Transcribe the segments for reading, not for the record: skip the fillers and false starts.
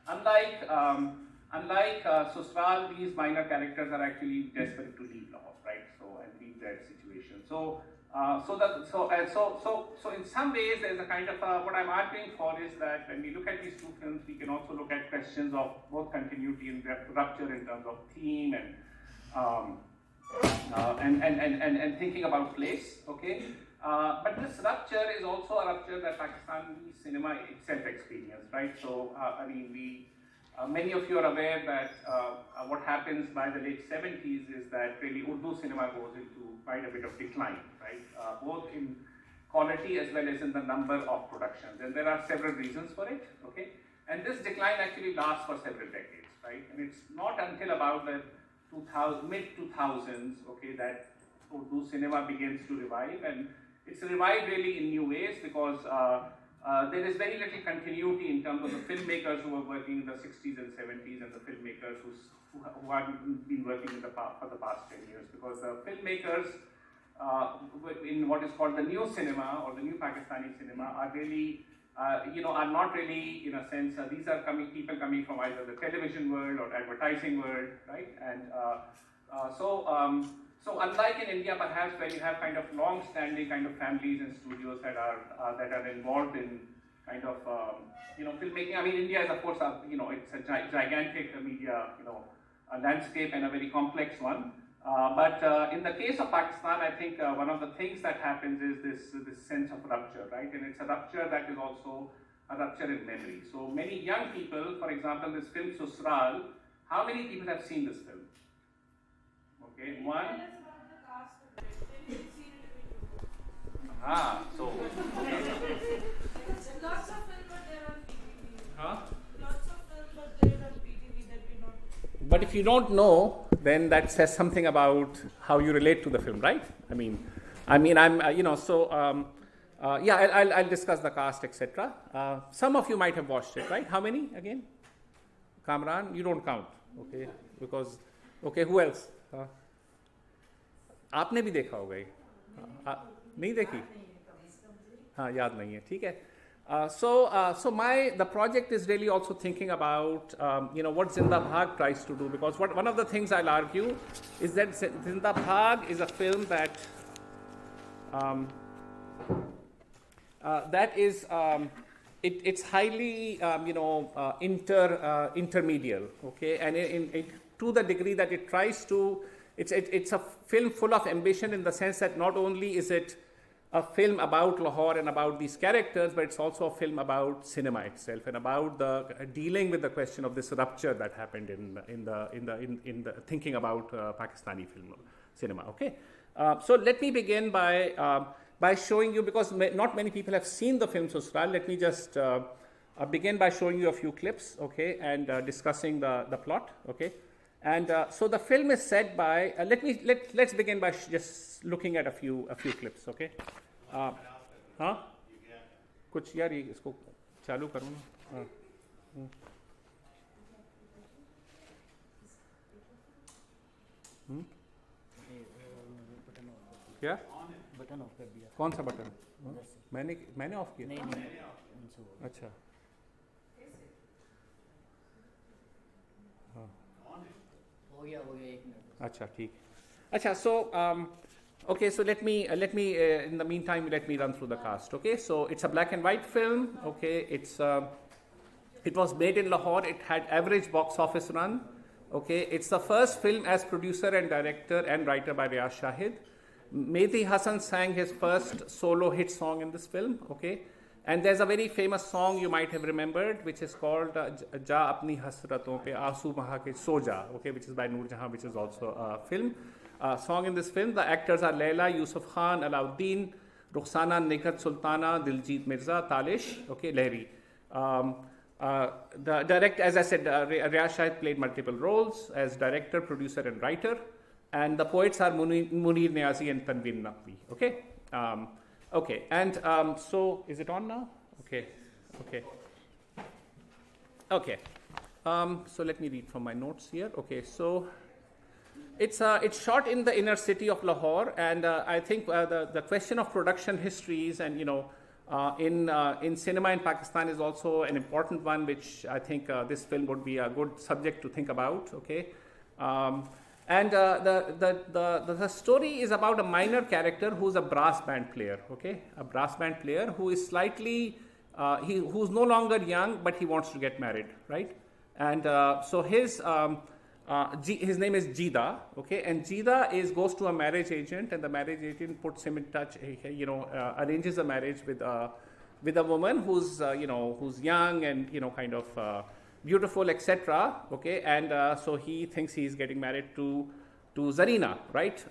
Unlike Susral, these minor characters are actually desperate to leave Lahore, right? So and leave that situation. So in some ways, there's a kind of what I'm arguing for is that when we look at these two films, we can also look at questions of both continuity and rupture in terms of theme and thinking about place. Okay, but this rupture is also a rupture that Pakistani cinema itself experienced, right? So I mean many of you are aware that what happens by the late 70s is that really Urdu cinema goes into quite a bit of decline, right? Both in quality as well as in the number of productions. And there are several reasons for it, okay? And this decline actually lasts for several decades, right? And it's not until about the mid-2000s, okay, that Urdu cinema begins to revive. And it's revived really in new ways because there is very little continuity in terms of the filmmakers who were working in the 60s and 70s and the filmmakers who have been working for the past 10 years, because the filmmakers in what is called the new cinema or the new Pakistani cinema are really, are not really, in a sense, these are people coming from either the television world or advertising world, right? And so unlike in India, perhaps, where you have kind of long-standing kind of families and studios that are involved in kind of filmmaking. I mean, India is of course it's a gigantic media a landscape and a very complex one. But in the case of Pakistan, I think one of the things that happens is this sense of rupture, right? And it's a rupture that is also a rupture in memory. So many young people, for example, this film Susral. How many people have seen this film? Okay, one. So. Lots of films, but there are PTV. Huh? Lots of films, but there are PTV that we not. But if you don't know, then that says something about how you relate to the film, right? I mean, I'm, I'll discuss the cast, etc. Some of you might have watched it, right? How many again? Kamran, you don't count, okay? Because, okay, who else? आपने भी देखा होगा ये नहीं देखी हाँ याद नहीं है ठीक है so the project is really also thinking about what Zinda Bhag tries to do, because one of the things I'll argue is that Zinda Bhag is a film that it's highly intermedial, okay, and to the degree that it tries to. It's a film full of ambition in the sense that not only is it a film about Lahore and about these characters, but it's also a film about cinema itself and about the dealing with the question of this rupture that happened in the thinking about Pakistani film cinema. Okay, so let me begin by showing you, because not many people have seen the film Susral. Let me just begin by showing you a few clips, okay, and discussing the plot, okay. And so the film is set by. Let's begin by just looking at a few clips, okay? हाँ? कुछ यार ये इसको चालू करूँ ना? क्या? Button of कर दिया. कौन सा बटन? मैंने ऑफ किया. नहीं. अच्छा. हो गया 1 मिनट. अच्छा ठीक. अच्छा, so okay, so let me in the meantime let me run through the cast. Okay, so it's a black and white film. Okay, it was made in Lahore. It had average box office run. Okay, it's the first film as producer and director and writer by Riyaz Shahid. Mehdi Hasan sang his first solo hit song in this film. Okay, and there's a very famous song you might have remembered, which is called Ja Apni Hasraton Pe Aasu Baha Ke So Ja, okay, which is by Noor Jahan, which is also a film song in this film. The actors are Laila, Yusuf Khan, Alauddin, Rukhsana, Nikhat Sultana, Diljit Mirza, Talish, okay, Lahiri. The director, as I said, Riyaz Shahid played multiple roles as director, producer, and writer. And the poets are Munir Niazi and Tanveer Naqvi, okay? Okay, and so is it on now? Okay. So let me read from my notes here. Okay, so it's shot in the inner city of Lahore, and I think the question of production histories and in cinema in Pakistan is also an important one, which I think this film would be a good subject to think about. Okay, and the story is about a minor character who's a brass band player. Okay, a brass band player who is slightly who's no longer young, but he wants to get married, right? And so his name is Jida, okay, and Jida goes to a marriage agent, and the marriage agent puts him in touch, arranges a marriage with a woman who's who's young and kind of beautiful, etc. Okay, and so he thinks he's getting married to Zarina, right?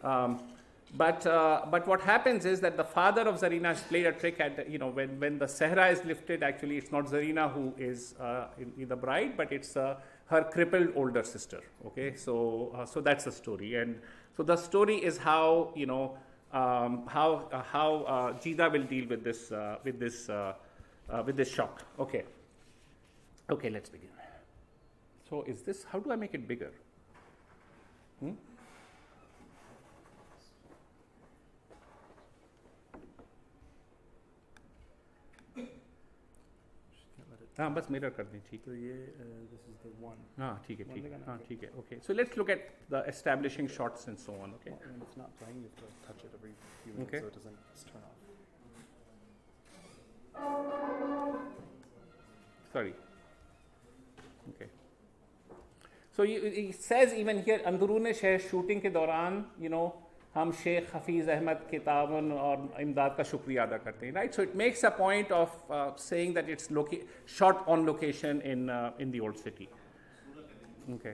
But what happens is that the father of Zarina has played a trick at when the Sehra is lifted. Actually, it's not Zarina who is in the bride, but it's her crippled older sister. Okay, so that's the story, and so the story is how how Jida will deal with this shock. Okay, let's begin. So is this? How do I make it bigger? हाँ बस mirror कर दें ठीक है तो ये this is the one. हाँ ठीक है okay, so let's look at the establishing shots and so on. Okay, When it's not playing, you have to touch it every few minutes Okay. so it doesn't turn off. sorry. Okay, so it says even here अंदरूने शहर shooting के दौरान हम शेख हफीज़ अहमद के तावन और इमदाद का शुक्रिया अदा करते हैं, right? So it makes a point of saying that it's shot on location in the old city. Okay,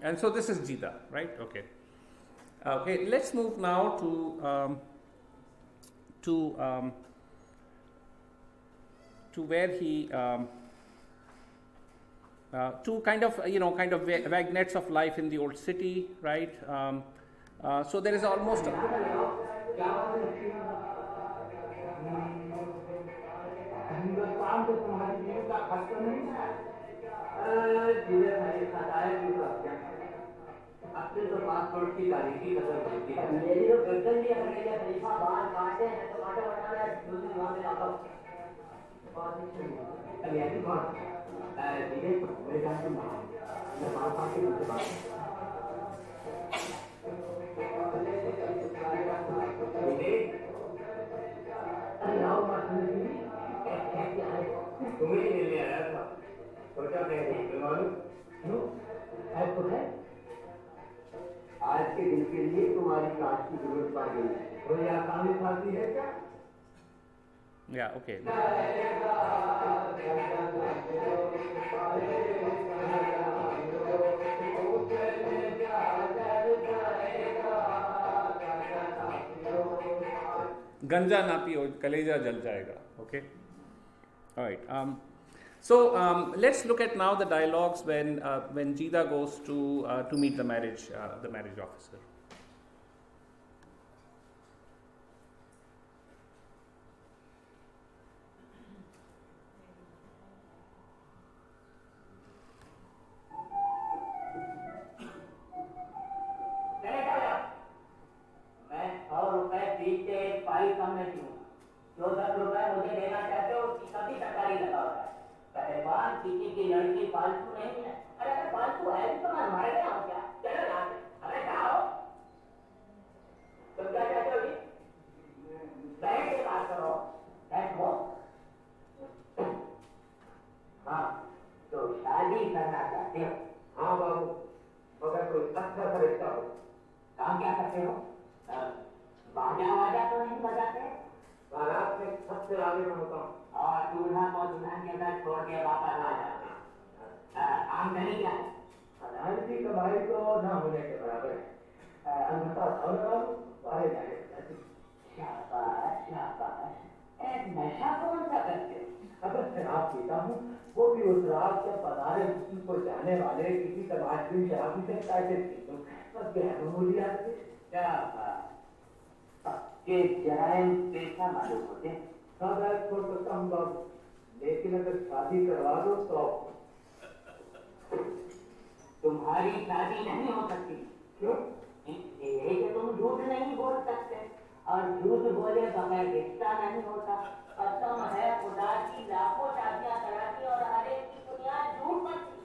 and so this is Jida, right? Okay. Okay, let's move now to where he to kind of vignettes of life in the old city, right? So there is almost Hindustan से तुम्हारी जीव का खत तो नहीं है? जिले भाई खताएं भी तो अपने तो पासपोर्ट की तारीख की कदर होती है। मेरी तो गर्दन भी अपने लिए खलीफा बाल काटे हैं तो काटे बना रहे दूसरी वहां में आता हूँ। अभी ऐसी कौन? जिले मेरे जान तुम मैं बाल काटे मुझसे बात तुम्हें ही मिलने आया था। सोचा मैं नहीं मालूम क्यों है तो है। आज के दिन के लिए तुम्हारी काश की जरूरत पड़ गई। कोई आसानी खाती है क्या? Yeah, okay. गंजा ना पियो कलेजा जल जाएगा. Okay. All right. Let's look at now the dialogues when Jida goes to meet the marriage officer. जो 10 रुपए मुझे देना चाहते हो उसकी कभी सरकारी लगाओ है। पहलवान किसी की लड़की फालतू नहीं है। अरे अगर फालतू है तो मैं मार गया हूँ क्या? चलो यहाँ से। अरे जाओ। तुम क्या चाहते हो जी? बैठ के बात करो। बैठो। हाँ तो शादी करना चाहते हो? हाँ बाबू अगर कोई अच्छा सा रिश्ता हो। काम क्या करते हो? बाजा तो नहीं बजाते? बारात में सबसे आगे में होता हूँ और दूल्हा को दुल्हन के अंदर छोड़ के वापस आ जाते हैं। आमदनी क्या है? हलाल की कमाई तो ना होने के बराबर है। अलबत्ता बाहर जाने शाबाश शाबाश। नशा कौन सा करते हो? अगर शराब पीता हूँ वो भी उस रात से पधारे को जाने वाले किसी तमाशबीन शराबी से पैसे पीता हूँ। बस गैरमूली आदमी क्या के जराइम पेशा मालूम होते हैं। शायद छोड़ सकता हूँ बाबू लेकिन अगर शादी करवा दो तो तुम्हारी शादी नहीं हो सकती। क्यों? इसलिए कि तुम झूठ नहीं बोल सकते और झूठ बोले बगैर रिश्ता नहीं होता। कसम है खुदा की लाखों शादियां कराती और हर एक की दुनिया झूठ बनती।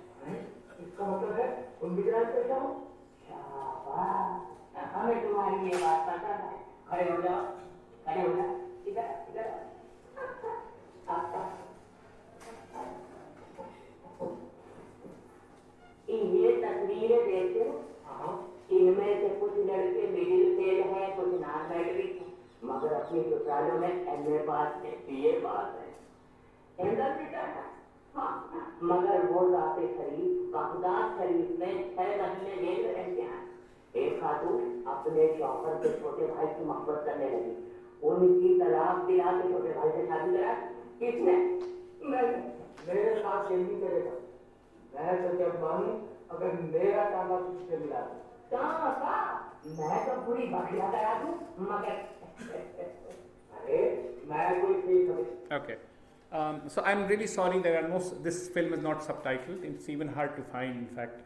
इसका मतलब है तुम बिगड़ा कैसा हो? शाबाश हमें तुम्हारी ये बात पता है। खड़े हो जाओ इधर इधर ये तस्वीरें देखते हो? इनमें से कुछ लड़के मिडिल फेल हैं कुछ नॉन मैट्रिक मगर अपनी ससुरालों में MA पास है BA पास है एंगल भी करना। हाँ मगर वो जाते शरीफ बगदाद शरीफ में 6 महीने जेल में रहते हैं। एक खातून अपने शौहर के छोटे भाई की मोहब्बत करने लगी। उनकी तलाक दिला के छोटे भाई से शादी करा। किसने? मेरे साथ यही करेगा। मैं तो जब मानूं अगर मेरा टांगा किसी से मिला दो। मैं तो पूरी बखिया करा दूं मगर अरे मैं कोई ठीक नहीं। Okay. So I'm really sorry this film is not subtitled. It's even hard to find, in fact.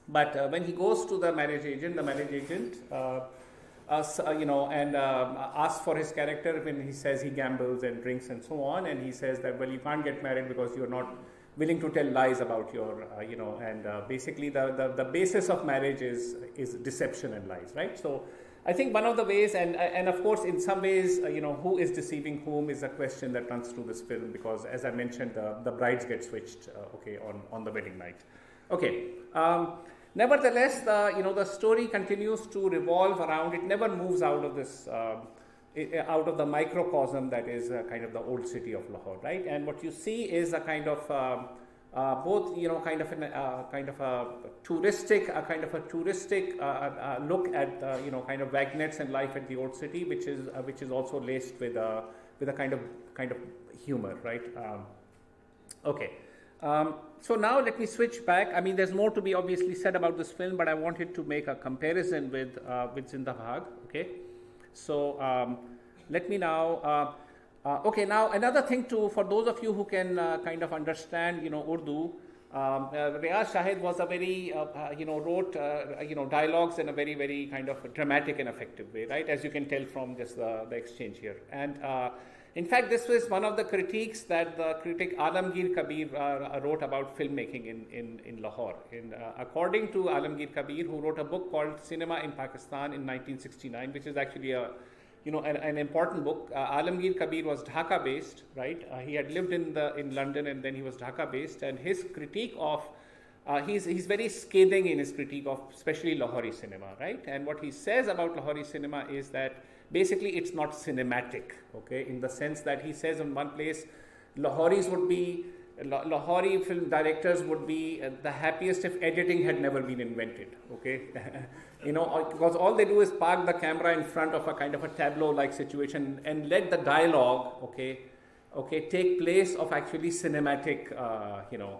But when he goes to the marriage agent asks for his character when he says he gambles and drinks and so on, and he says that, well, you can't get married because you're not willing to tell lies about your, basically the basis of marriage is deception and lies, right? So I think one of the ways, and of course, in some ways, who is deceiving whom is a question that runs through this film because, as I mentioned, the brides get switched, on the wedding night. Okay. Nevertheless, the story continues to revolve around. It never moves out of this, out of the microcosm that is kind of the old city of Lahore, right? And what you see is a kind of both, kind of a touristic look at, kind of vignettes and life at the old city, which is also laced with a kind of humor, right? Okay. So now let me switch back. I mean, there's more to be obviously said about this film, but I wanted to make a comparison with Zindabad. Okay. So let me now. Okay, now another thing too, for those of you who can kind of understand, Urdu, Riaz Shahid was a very, wrote, dialogues in a very, very kind of dramatic and effective way, right? As you can tell from just the exchange here. And in fact, this was one of the critiques that the critic Alamgir Kabir wrote about filmmaking in Lahore. According to Alamgir Kabir, who wrote a book called Cinema in Pakistan in 1969, which is actually an important book. Alamgir Kabir was Dhaka based, right? He had lived in London, and then he was Dhaka based, and his critique of he's very scathing in his critique of especially Lahori cinema, right? And what he says about Lahori cinema is that basically it's not cinematic, okay, in the sense that he says in one place Lahori film directors would be the happiest if editing had never been invented, okay. Because all they do is park the camera in front of a kind of a tableau-like situation and let the dialogue, okay, take place of actually cinematic,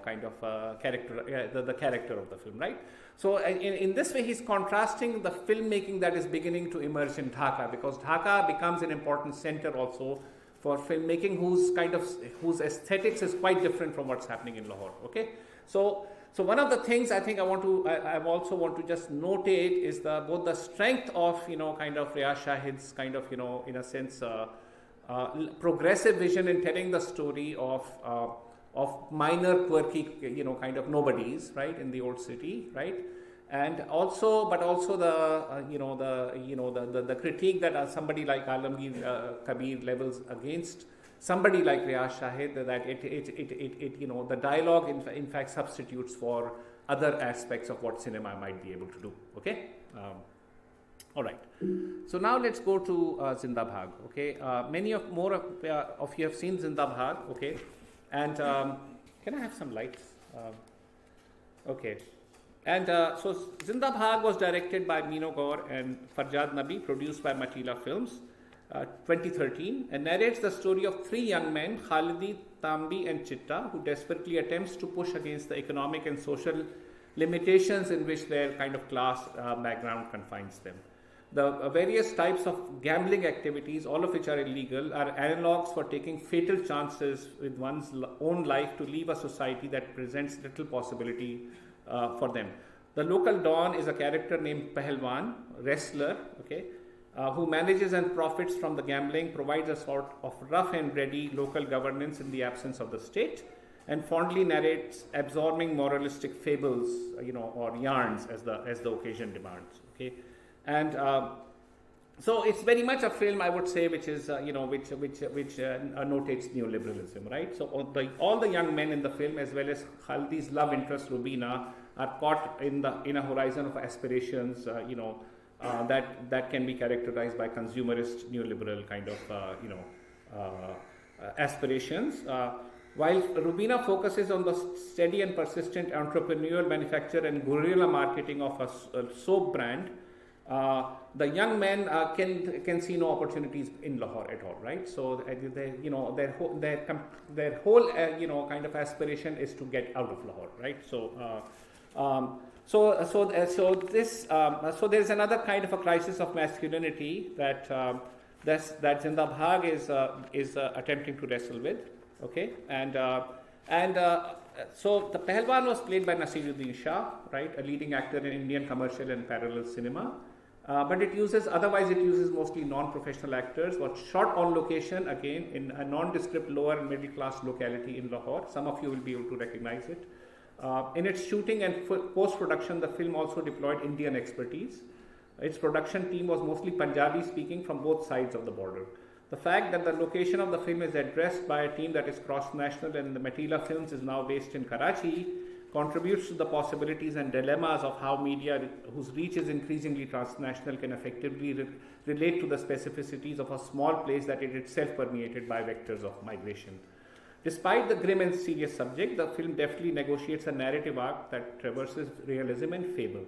kind of character, the character of the film, right? So in this way, he's contrasting the filmmaking that is beginning to emerge in Dhaka, because Dhaka becomes an important center also for filmmaking, whose aesthetics is quite different from what's happening in Lahore, okay? So one of the things I think I also want to just notate is both the strength of, kind of Riaz Shahid's kind of, in a sense, progressive vision in telling the story of minor quirky, kind of nobodies, right, in the old city, right? And also, but also the critique that somebody like Alamgir Kabir levels against somebody like Riaz Shahid, that the dialogue in fact substitutes for other aspects of what cinema might be able to do. Okay. All right. So now let's go to Zinda Bhag. Okay. Many of you have seen Zinda Bhag. Okay. And can I have some lights? Okay. And so Zinda Bhag was directed by Mino Gaur and Farjad Nabi, produced by Matila Films, 2013, and narrates the story of three young men, Khalidi, Tambi and Chitta, who desperately attempts to push against the economic and social limitations in which their kind of class background confines them. The various types of gambling activities, all of which are illegal, are analogues for taking fatal chances with one's own life to leave a society that presents little possibility for them. The local Don is a character named Pahalwan, wrestler, okay, who manages and profits from the gambling, provides a sort of rough and ready local governance in the absence of the state, and fondly narrates absorbing moralistic fables, or yarns as the occasion demands. Okay, and so it's very much a film, I would say, which is which notates neoliberalism, right? So all the young men in the film, as well as Khaldi's love interest Rubina, are caught in a horizon of aspirations, that can be characterized by consumerist neoliberal kind of aspirations. While Rubina focuses on the steady and persistent entrepreneurial manufacture and guerrilla marketing of a soap brand, the young men can see no opportunities in Lahore at all, right? So their whole kind of aspiration is to get out of Lahore, right? So there's another kind of a crisis of masculinity that Zinda Bhag is attempting to wrestle with. Okay, and so the Pahalwan was played by Nasiruddin Shah, right, a leading actor in Indian commercial and parallel cinema. But it uses mostly non-professional actors, was shot on location, again, in a nondescript lower and middle class locality in Lahore. Some of you will be able to recognize it. In its shooting and post-production, the film also deployed Indian expertise. Its production team was mostly Punjabi speaking from both sides of the border. The fact that the location of the film is addressed by a team that is cross-national and the Matila Films is now based in Karachi contributes to the possibilities and dilemmas of how media, whose reach is increasingly transnational, can effectively relate to the specificities of a small place that is itself permeated by vectors of migration. Despite the grim and serious subject, the film deftly negotiates a narrative arc that traverses realism and fable.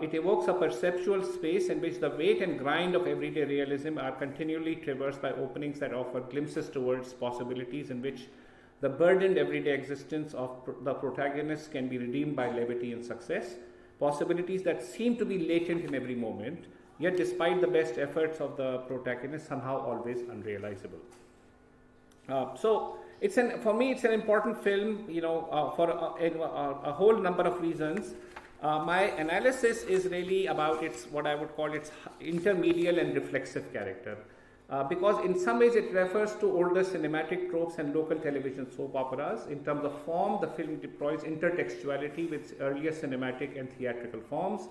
It evokes a perceptual space in which the weight and grind of everyday realism are continually traversed by openings that offer glimpses towards possibilities in which the burdened everyday existence of the protagonists can be redeemed by levity and success, possibilities that seem to be latent in every moment, yet despite the best efforts of the protagonist, somehow always unrealizable. So for me it's an important film, for a whole number of reasons. My analysis is really about what I would call its intermedial and reflexive character. Because in some ways it refers to older cinematic tropes and local television soap operas. In terms of form, the film deploys intertextuality with earlier cinematic and theatrical forms,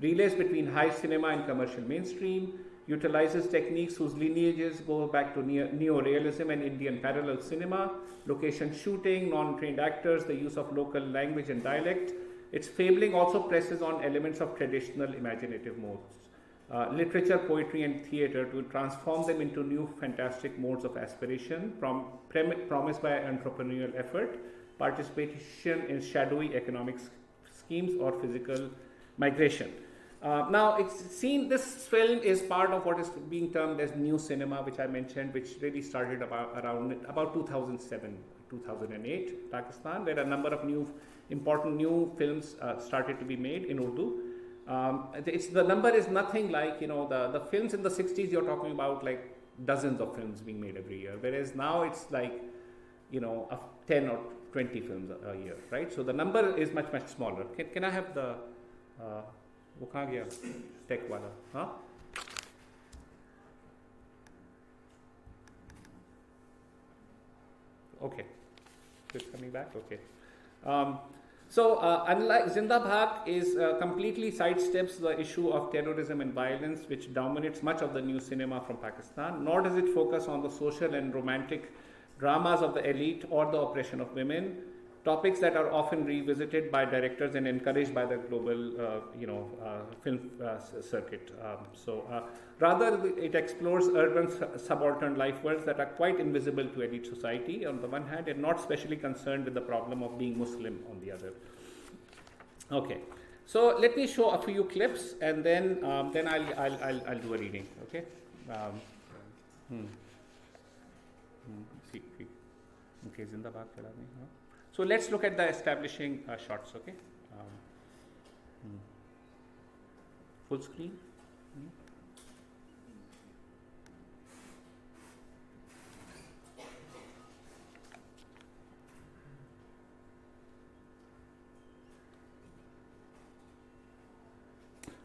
relays between high cinema and commercial mainstream, utilizes techniques whose lineages go back to neo-realism and Indian parallel cinema, location shooting, non-trained actors, the use of local language and dialect. Its fabling also presses on elements of traditional imaginative modes. Literature, poetry, and theatre to transform them into new fantastic modes of aspiration, promised by entrepreneurial effort, participation in shadowy economic schemes, or physical migration. Now, this film is part of what is being termed as new cinema, which I mentioned, which really started about 2007, 2008, Pakistan, where a number of important new films started to be made in Urdu. The number is nothing like, the films in the 60s, you're talking about like dozens of films being made every year, whereas now it's like, 10 or 20 films a year, right? So the number is much, much smaller. Can I have the, wo kahan gaya? Tech wala, huh? Okay, so it's coming back, okay. So, unlike Zinda Bhag completely sidesteps the issue of terrorism and violence, which dominates much of the new cinema from Pakistan, nor does it focus on the social and romantic dramas of the elite or the oppression of women, topics that are often revisited by directors and encouraged by the global, film circuit. Rather, it explores urban subaltern life worlds that are quite invisible to elite society on the one hand, and not specially concerned with the problem of being Muslim on the other. Okay, so let me show a few clips, and then I'll do a reading. Okay. Okay, Zindabad. So let's look at the establishing shots. Okay. Full screen.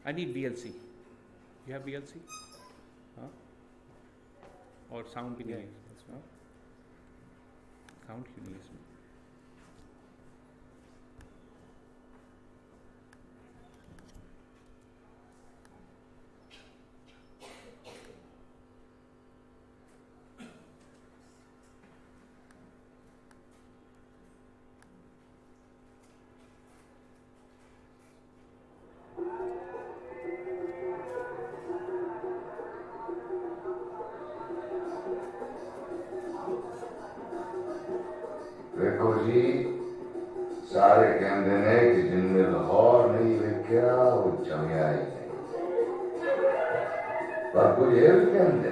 I need VLC. You have VLC? Huh? Or sound भी नहीं है इसमें? Sound क्यों नहीं है इसमें? देखो जी सारे कहते हैं कि जिनने लाहौर नहीं वेख्या वो जमया ही नहीं, पर कुछ ये भी कहते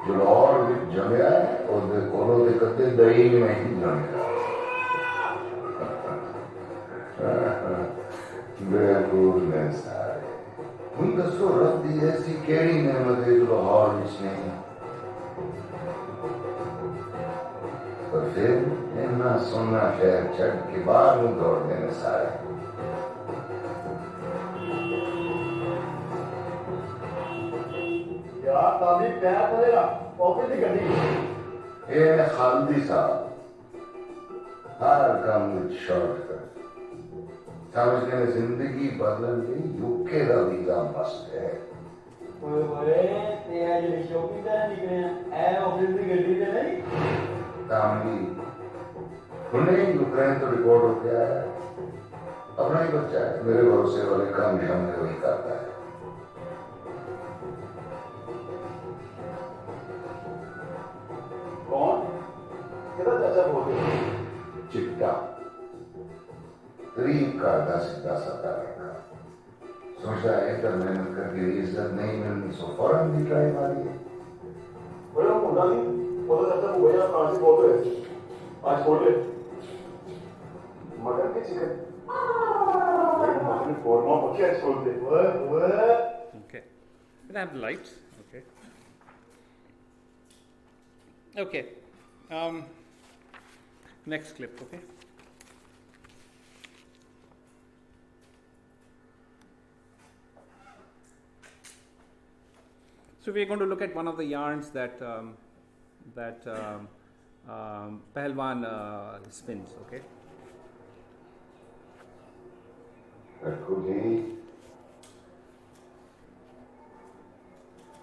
जो लाहौर भी जमया है उसके कोलों के कदे दही नहीं जमया। बेवकूफ ने सारे उन दसो रब दी ऐसी केड़ी नेमत है जो लाहौर विच नहीं, पर फिर इन्ना सोना शहर छड़ के बाहर में दौड़ देने सारे। यार ताबी पैर पड़ेगा ऑफिस की गड्डी ये खालदी साहब हर काम में शॉर्टकट समझने में जिंदगी बदल गई, यूके का वीजा मस्त है। ओए तेरा जो शॉपिंग करने निकले हैं ए ऑफिस की गड्डी से नहीं तामली उन्हें यूक्रेन तो रिपोर्ट हो गया है, अपना ही बच्चा है, मेरे भरोसे वाले काम भी हमने वही करता है। कौन किधर चाचा बोल रहे चिट्टा गरीब का आधा सीधा साधा लड़का सोचा है कि मेहनत करके इज्जत नहीं मिलनी, सो फौरन भी ट्राई मारी है। बोलो मुंडा नहीं वो तो चाचा को भैया फ्रांसी बोल रहे आज बोल रहे मटन के चिकन मटन कोरमा पक्के आज बोल दे ओए Okay. Can I have the lights? Okay. Okay. Next clip, okay. So we're going to look at one of the yarns that Pahalwan spins, okay. देखो जी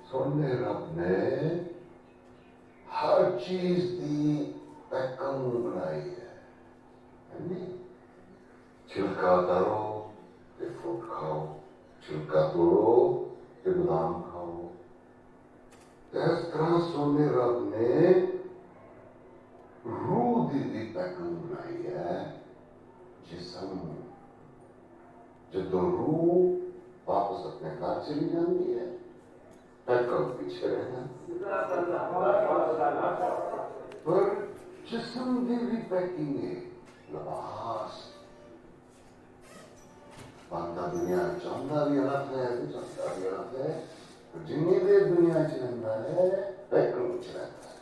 सोने रब ने हर चीज दी पैकिंग बनाई है नहीं छिलका उतारो ते फ्रूट खाओ छिलका तोड़ो ते बादाम खाओ इस तरह सोने रब ने रूह दी पैकिंग बनाई है जिसम जदों रूह वापस अपने घर चली जाती है पैकल पीछे रहना पर जिस्म दी भी पैकिंग है लिबास बंदा दुनिया चाहता भी अलग है तो चाहता भी अलग है जिन्नी देर दुनिया च रहता है पैकल च रहता है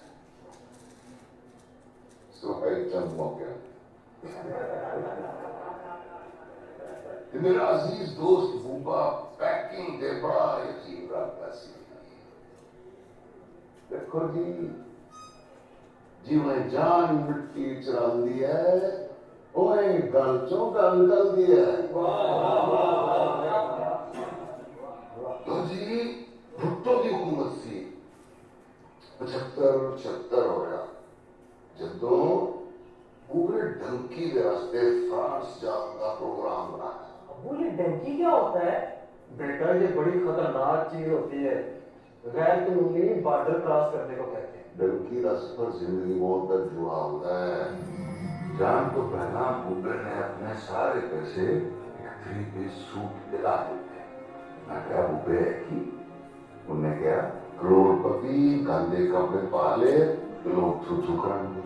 सुहाई चंद मौके मेरा अजीज दोस्त बूबा पैकिंग दे बड़ा यकीन रखता सी देखो जी जिवें जान मिट्टी चरांदी है ओए गल चों गल निकलदी है तो जी भुट्टो की हुकूमत सी 75 हो गया जदों पूरे ढंकी के रास्ते फ्रांस जाने का प्रोग्राम बनाया वो ये डंकी क्या होता है बेटा ये बड़ी खतरनाक चीज होती है गैर कानूनी बॉर्डर क्रॉस करने को कहते हैं डंकी का सफर जिंदगी मौत तक जुड़ा होता है जान तो पहला बूबे ने अपने सारे पैसे एक 3-piece सूट दिला दिए मैं क्या बूबे है कि उन्हें क्या करोड़पति गंदे कपड़े पाले लोग छू कराएंगे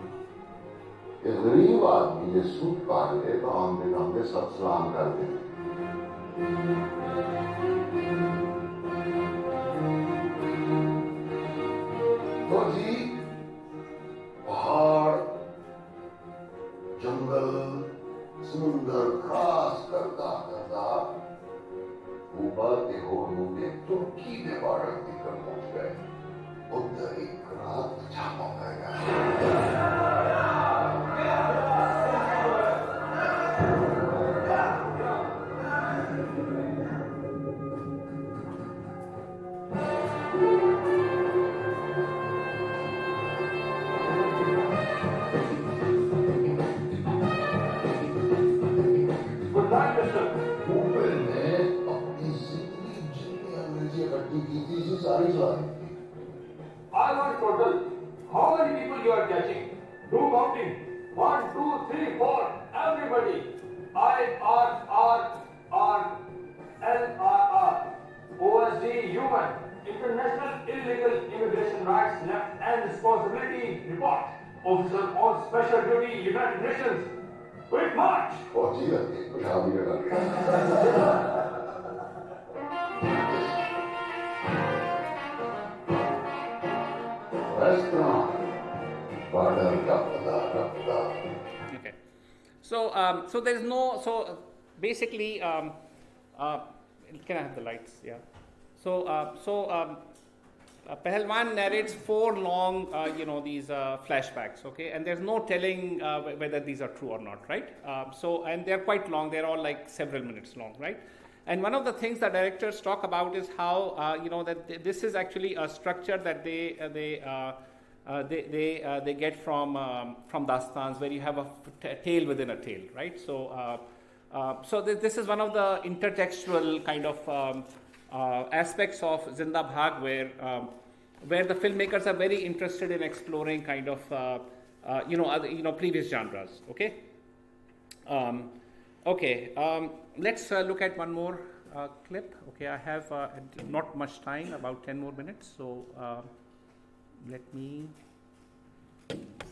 ये गरीब आदमी ये सूट पा ले तो आमदे आमदे सब सलाम कर दे तो जी पहाड़ जंगल समुंदर क्रॉस करता करता ऊपर के होरू के तुर्की के बॉर्डर तक पहुंच गए उधर एक रात छापा पड़ गया I want total. How many people you are catching? Do counting. 1, 2, 3, 4. Everybody. IRRRLRR. OSD Human. International Illegal Immigration Rights Left and Responsibility Report. Officer on Special Duty, United Nations. Quick march. Oh, gee, how do you Okay. So there is no. So basically, can I have the lights? Yeah. So Pahalwan narrates 4 long, these flashbacks. Okay, and there's no telling whether these are true or not, right? And they're quite long. They're all like several minutes long, right? And one of the things that directors talk about is how that this is actually a structure that they get from dastans, where you have a tale within a tale, right? So this is one of the intertextual kind of aspects of Zinda Bhag, where the filmmakers are very interested in exploring kind of previous genres. Okay. Let's look at one more clip. Okay, I have not much time, about 10 more minutes. So let me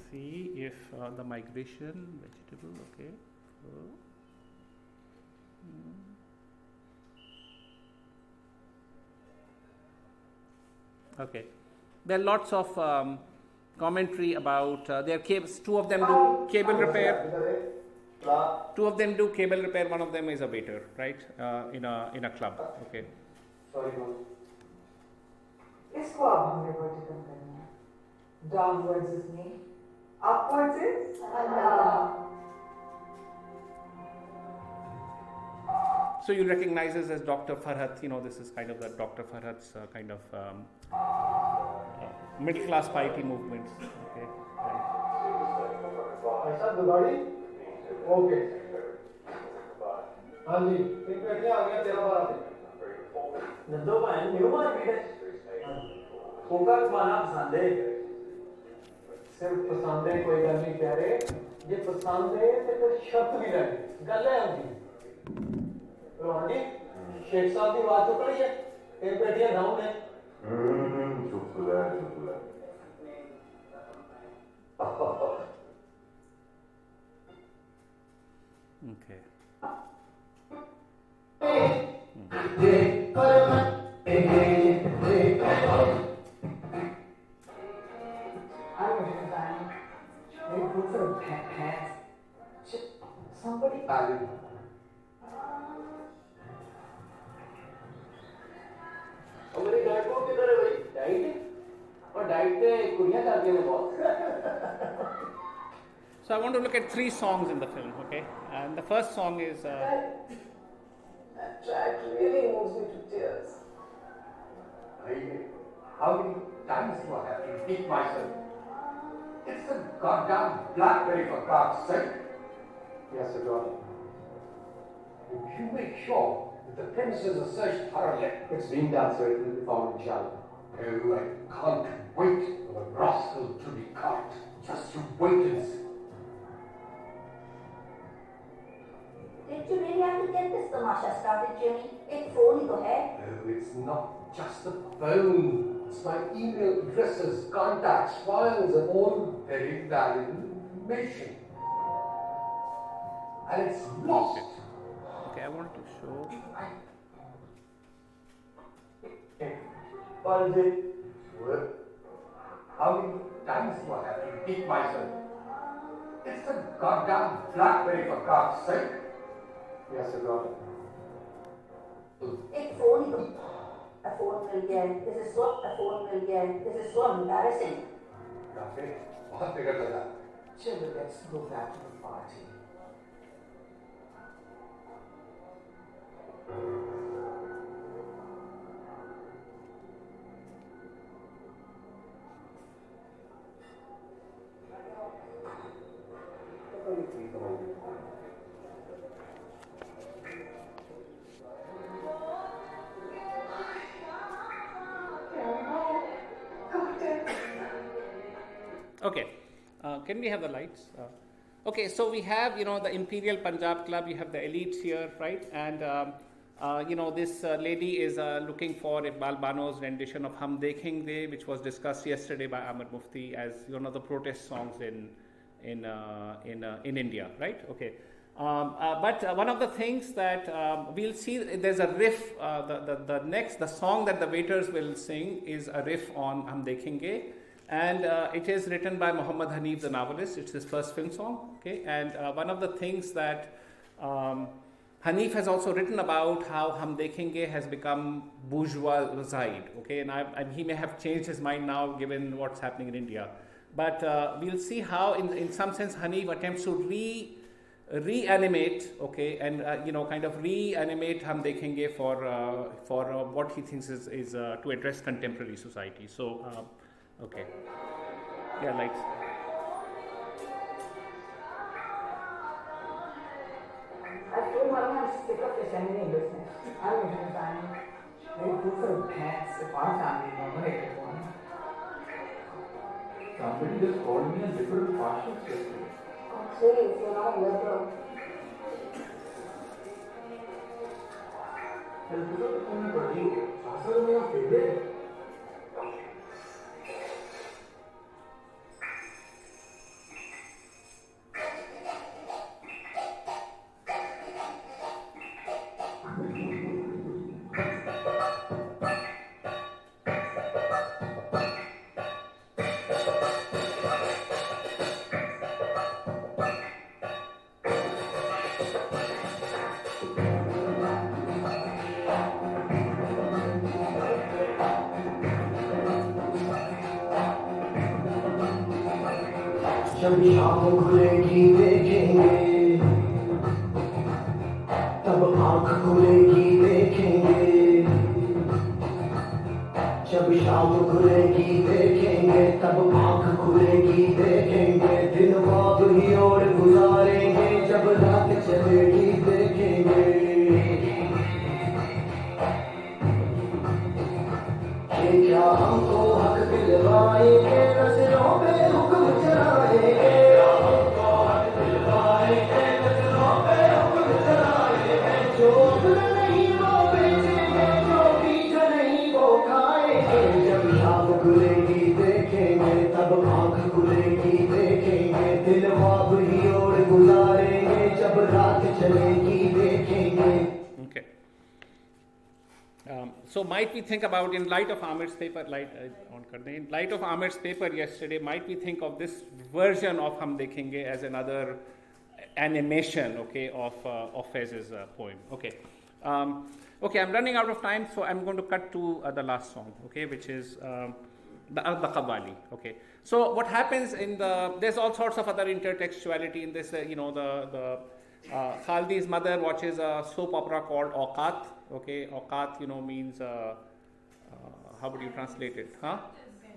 see if the migration vegetable. Okay. Okay. There are lots of commentary about their cables. Two of them do cable repair. Two of them do cable repair. One of them is a waiter, right? In a club. Okay. Sorry, इसको अब हमने vertical करना है. Downwards is me. Upwards is Allah. So you recognize this as Dr. Farhat. This is kind of the Dr. Farhat's kind of middle class piety movements. Okay. Right. ऐसा दुगाड़ी? Okay. हाँ जी, एक minute में आ गया तेरा बार आते. नंदो भाई न्यू मार्केट है. होगा तुम्हारा पसंद है. सिर्फ पसंद है कोई गल नहीं कह रहे. ये पसंद है तो फिर शब्द भी लगे. गल है उनकी. रोहनी शेख साहब की बात चुक रही है. एक पेटियां डाउन है. चुप रह. Okay. Somebody. मेरी डाइट को किधर है भाई? डाइट? और डाइट पे कुड़ियां करती हैं बहुत. So I want to look at 3 songs in the film, okay? And the first song is... That track really moves me to tears. How many times do I have to repeat myself? It's a goddamn BlackBerry, for God's sake. Yes, sir, Johnny. If you make sure that the premises are searched thoroughly. It's being done, sir. It will be found in Shalom. Oh, I can't wait for the rascal to be caught. Just you wait and see. Did you really have to get this tamasha started, Jimmy? Ek phone hi to hai. No, it's not just the phone. It's my email addresses, contacts, files, and all very valuable information. And it's lost. Okay, I want to show... What is it? Well, how many times do I have to repeat myself? It's a goddamn BlackBerry, for God's sake. Yes, sir, Johnny. Ek phone hi to... A phone mil gaya hai. This is so... A phone mil gaya hai. This is so embarrassing. काफी बहुत बिगड़ गया. Children, let's go back to the party. Okay, can we have the lights? Okay, so we have, the Imperial Punjab Club, you have the elites here, right? And, this lady is looking for Iqbal Bano's rendition of Hum Dekhenge, which was discussed yesterday by Ahmed Mufti as, the protest songs in India, right? Okay. But one of the things that we'll see, there's a riff, the song that the waiters will sing is a riff on Hum Dekhenge. And it is written by Muhammad Hanif, the novelist. It's his first film song. Okay, and one of the things that Hanif has also written about how Hum Dekhenge has become bourgeoisized. Okay, and he may have changed his mind now given what's happening in India. But we'll see how, in some sense, Hanif attempts to reanimate. Okay, and kind of reanimate Hum Dekhenge for what he thinks is to address contemporary society. So. Okay. Yeah, lights. I told Mama I'm sick of this M&A business. I'm resigning. They do for pets if our family nominated one. Somebody just called me a different fascist yesterday. Oh, please, you're not a liberal. जब शाम खुलेगी देखेंगे, तब आँख खुलेगी देखेंगे, जब शाम खुलेगी देखेंगे, तब आँख खुलेगी देखेंगे, दिन ख्वाब ही और गुजारेंगे, जब रात चलेगी देखेंगे। ये क्या हमको हक दिलवाएंगे, नजरों पे हुक्म चलाएंगे, हमको हक दिलवाएंगे, नजरों पे हुक्म चलाएंगे, जो नहीं वो बेचेंगे, जो बीज नहीं वो खाएंगे, जब शाम खुलेगी देखेंगे, तब आँख खुलेगी देखेंगे, दिन ख्वाब ही और गुजारेंगे, जब रात चलेगी देखेंगे। Okay. So might we think about, in light of Amir's paper, in light of Amir's paper yesterday, might we think of this version of Hum Dekhenge as another animation, okay, of Faiz's poem? Okay. Okay, I'm running out of time, so I'm going to cut to the last song, okay, which is the Qawwali, okay. So what happens there's all sorts of other intertextuality in this, Khaldi's mother watches a soap opera called Awqat, okay. Awqat, means, how would you translate it, huh?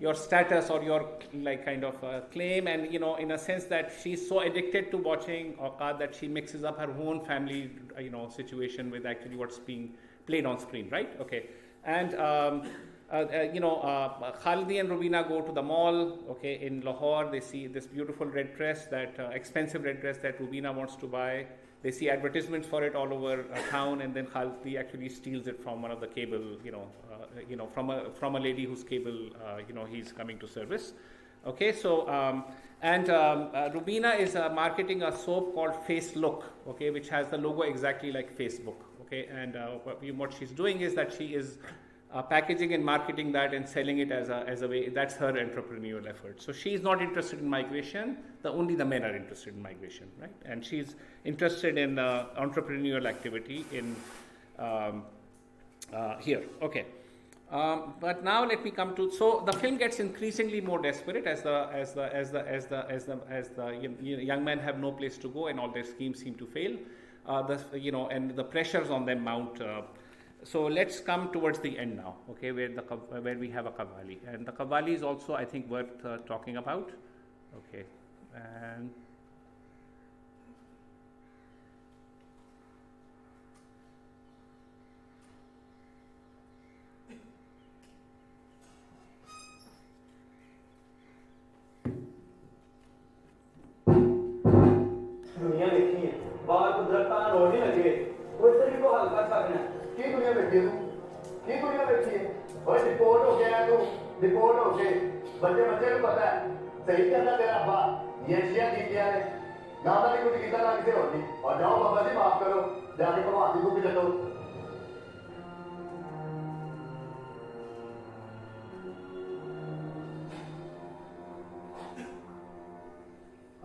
Your status or your kind of claim, and in a sense that she's so addicted to watching Awqat that she mixes up her own family situation with actually what's being played on screen, right? Okay. And Khalidi and Rubina go to the mall, okay, in Lahore. They see this beautiful red dress, expensive red dress that Rubina wants to buy. They see advertisements for it all over town, and then Khalidi actually steals it from one of the cable, from a lady whose cable, he's coming to service. Okay, so Rubina is marketing a soap called Face Look, okay, which has the logo exactly like Facebook, okay, and what she's doing is that she is packaging and marketing that and selling it as a way. That's her entrepreneurial effort. So she's not interested in migration. Only the men are interested in migration, right? And she's interested in entrepreneurial activity in here. Okay. But now let me come to. So the film gets increasingly more desperate as the young men have no place to go and all their schemes seem to fail. And the pressures on them mount. So let's come towards the end now, okay, where we have a Qawwali, and the Qawwali is also, I think, worth talking about, okay, and दुनिया देखी है, बाहर कुदरत का road नहीं लगे, उस तरीके को हल कर सकते हैं। की दुनिया बैठी है तू, की दुनिया बैठी है, और डिपोर्ट हो गया तू, डिपोर्ट हो गए, बच्चे को पता है, सही कहना तेरा अब्बा, ये शिया की किया है, ना वाली कुछ कितना ना किसे होती, और जाओ बाबा जी माफ करो, जाके भगवान को भी चलो।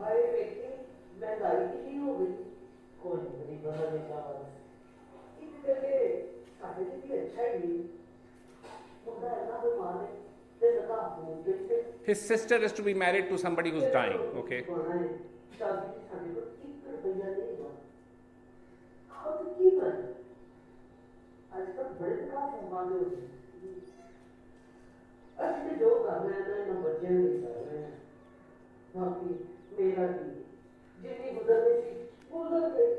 अरे बेटी, महंगाई कितनी हो गई? कोई नहीं बना देता बस। इतने के सारे भी अच्छा ही नहीं। मुझे ऐसा तो मारे, ते लगा हो गए। his sister is to be married to somebody who's dying, okay. शादी सारे को ठीक कर दिया नहीं हुआ। हाँ तो की कर? आजकल बड़े काम संभाले होते हैं। अच्छे जो कर रहे हैं ना बच्चे नहीं कर रहे हैं। बाकी मेरा भी जितनी गुजर गई थी गुजर गई।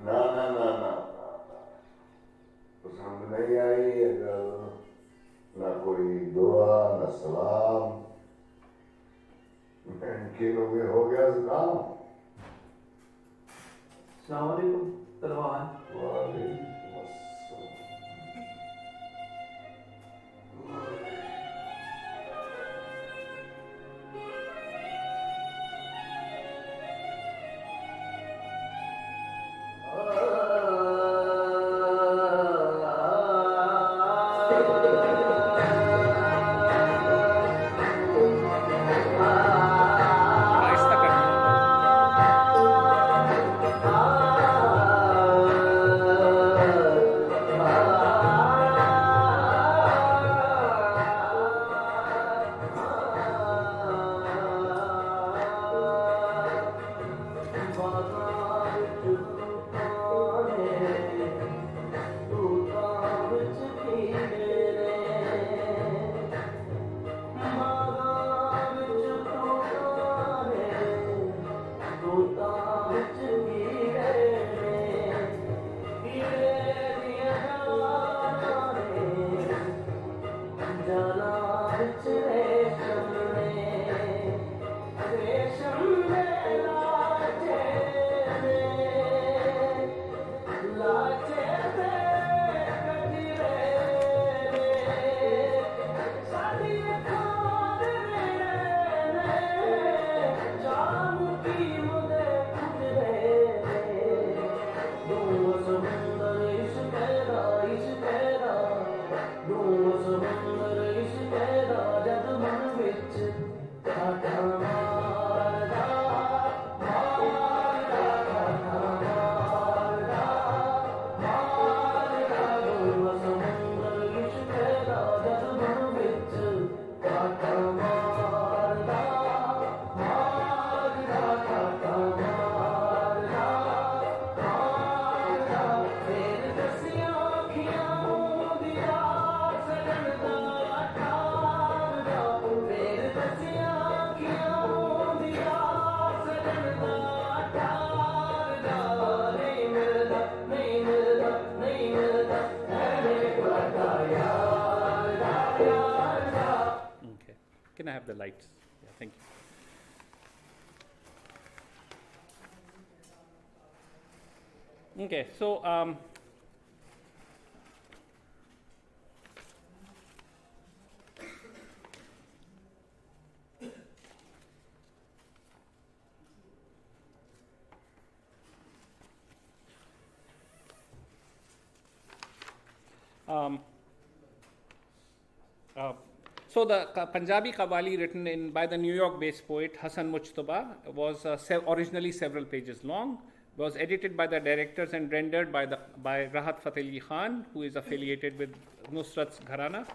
ना पसंद नहीं आई अगर ना कोई दुआ ना सलाम, किलों में हो गया जुकाम। अस्सलाम वालेकुम तलवान। वालेकुम अस्सलाम। आहिस्ता करना। have the lights. Yeah, thank you. Okay, so so the Punjabi Qawwali written by the New York-based poet Hassan Mujtaba was originally several pages long, was edited by the directors and rendered by Rahat Fateh Ali Khan, who is affiliated with Nusrat's Gharana.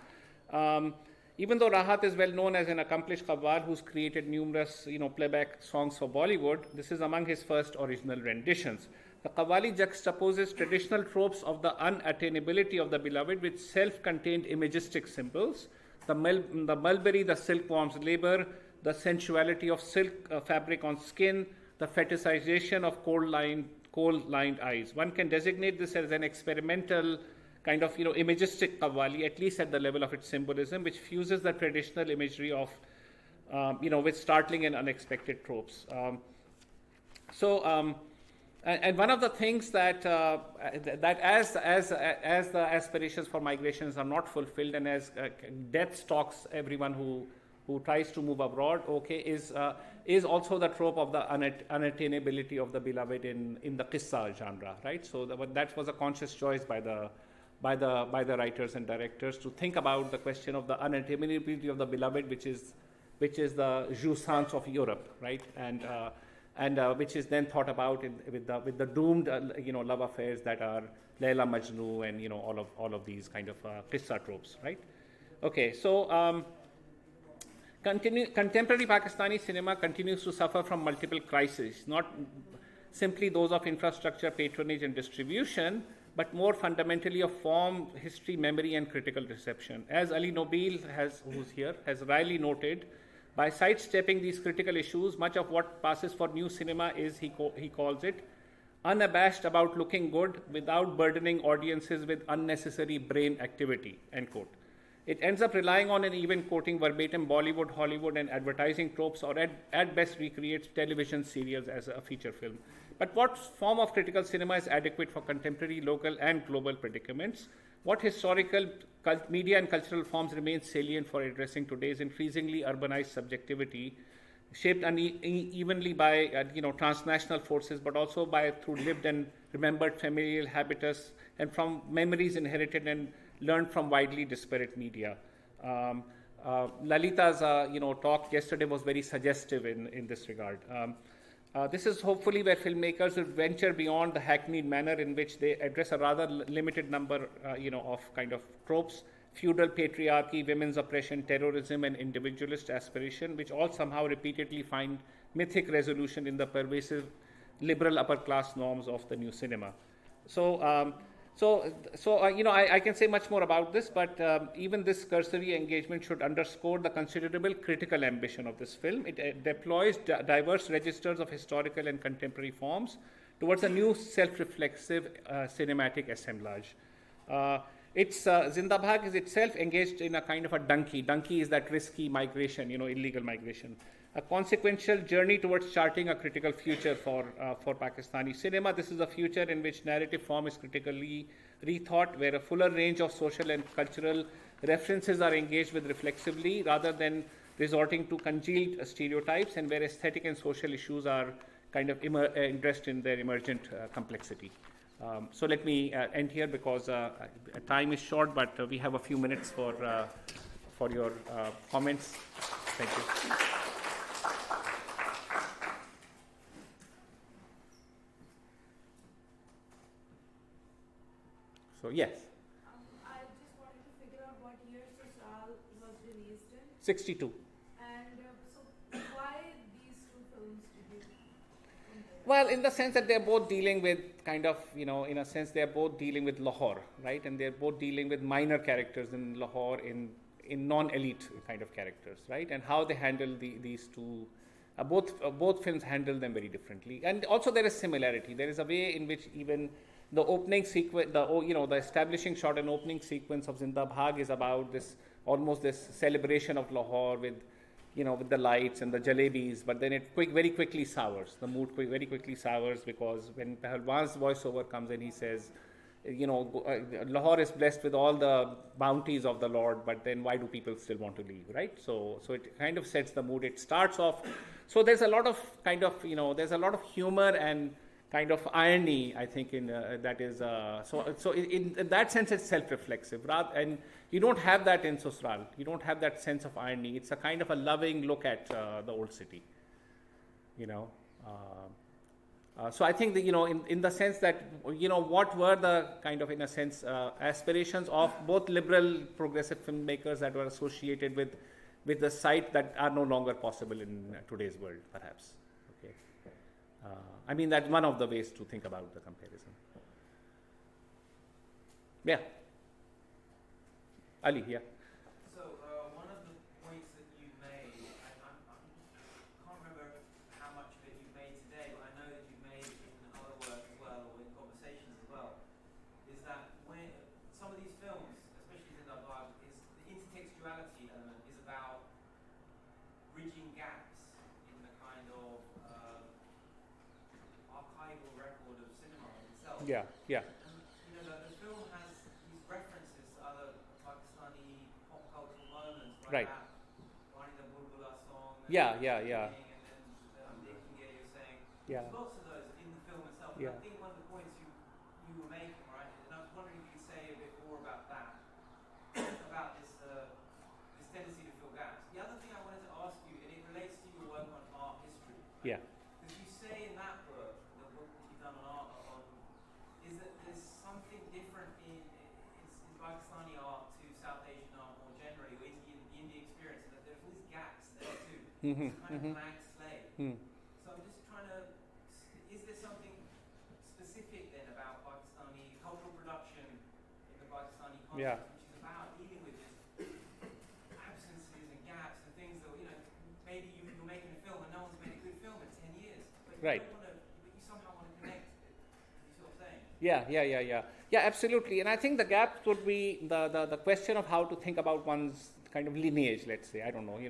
Even though Rahat is well known as an accomplished Qawwal who's created numerous playback songs for Bollywood, this is among his first original renditions. The Qawwali juxtaposes traditional tropes of the unattainability of the beloved with self-contained imagistic symbols, the mulberry, the silkworm's labor, the sensuality of silk fabric on skin, the fetishization of coal-lined eyes. One can designate this as an experimental kind of imagistic Qawwali, at least at the level of its symbolism, which fuses the traditional imagery of with startling and unexpected tropes. And one of the things that as the aspirations for migrations are not fulfilled, and as death stalks everyone who tries to move abroad, is also the trope of the unattainability of the beloved in the qissa genre, right? So that was a conscious choice by the writers and directors to think about the question of the unattainability of the beloved, which is the jouissance of Europe, right? And which is then thought about with the doomed love affairs that are Layla Majnu and all of these kind of qissa tropes, right? Okay, so contemporary Pakistani cinema continues to suffer from multiple crises, not simply those of infrastructure, patronage, and distribution, but more fundamentally of form, history, memory, and critical reception. As Ali Nobil, who's here, has wryly noted, by sidestepping these critical issues, much of what passes for new cinema is, he calls it, unabashed about looking good without burdening audiences with unnecessary brain activity, end quote. It ends up relying on and even quoting verbatim Bollywood, Hollywood, and advertising tropes, or at best recreates television serials as a feature film. But what form of critical cinema is adequate for contemporary, local, and global predicaments? What historical media and cultural forms remain salient for addressing today's increasingly urbanized subjectivity, shaped unevenly by transnational forces, but also through lived and remembered familial habitus, and from memories inherited and learned from widely disparate media. Lalita's talk yesterday was very suggestive in this regard. This is hopefully where filmmakers will venture beyond the hackneyed manner in which they address a rather limited number of kind of tropes: feudal patriarchy, women's oppression, terrorism, and individualist aspiration, which all somehow repeatedly find mythic resolution in the pervasive liberal upper class norms of the new cinema. I can say much more about this, but even this cursory engagement should underscore the considerable critical ambition of this film. It deploys diverse registers of historical and contemporary forms towards a new self-reflexive cinematic assemblage. Zinda Bhag is itself engaged in a kind of a donkey. Donkey is that risky migration, illegal migration. A consequential journey towards charting a critical future for Pakistani cinema. This is a future in which narrative form is critically rethought, where a fuller range of social and cultural references are engaged with reflexively rather than resorting to congealed stereotypes, and where aesthetic and social issues are kind of addressed in their emergent complexity. So let me end here because time is short, but we have a few minutes for your comments. Thank you. So yes. I just wanted to figure out what year Sasal was released in. 62. And so why these two films did you compare? Well, in the sense that they're both dealing with kind of, in a sense, they're both dealing with Lahore, right? And they're both dealing with minor characters in Lahore, in non-elite kind of characters, right? And how they handle these two, both films handle them very differently. And also there is similarity. There is a way in which even the opening sequence, the establishing shot and opening sequence of Zinda Bhag is about this, almost this celebration of Lahore with, with the lights and the jalebis, but then it very quickly sours. The mood very quickly sours, because when Pahalwan's voiceover comes in, he says, Lahore is blessed with all the bounties of the Lord, but then why do people still want to leave, right? So it kind of sets the mood. It starts off, so there's a lot of there's a lot of humor and kind of irony, I think, in that is, so in that sense it's self-reflexive, and you don't have that in Susral. You don't have that sense of irony. It's a kind of a loving look at the old city, so I think that, in the sense that, what were the kind of, in a sense, aspirations of both liberal progressive filmmakers that were associated with the site that are no longer possible in today's world, perhaps. Okay. I mean, that's one of the ways to think about the comparison. Yeah. Ali, yeah. So, one of the points that you made, I can't remember how much of it you made today, but I know that you made it in other work as well, or in conversations as well, is that when some of these films, especially Zindabad, is the intertextuality element is about bridging gaps in the kind of archival record of cinema itself. Yeah, yeah. And, the film has these references to other Pakistani pop cultural moments, Right. like that Wani the Bulbula song. Yeah. And then you're saying, Yeah. there's lots of those in the film itself. Yeah. And I think one of the points you were making, right, and I was wondering if you could say a bit more about that, about this tendency to fill gaps. The other thing I wanted to ask you, and it relates to your work on art history. Yeah. Because you say in that book, the book that you've done on art, is that there's something different in Pakistani art to South Asian art more generally, or in the Indian experience, and that there's all these gaps there too. Mm-hmm, It's kind of blank slate. Mm. So I'm just trying to, is there something specific then about Pakistani cultural production in the Pakistani context, Yeah. which is about dealing with just absences and gaps and things that, maybe you're making a film and no one's made a good film in 10 years, but Right. but you somehow want to connect it. You see what I'm saying? Yeah, absolutely. And I think the gap would be the question of how to think about one's kind of lineage, let's say. I don't know,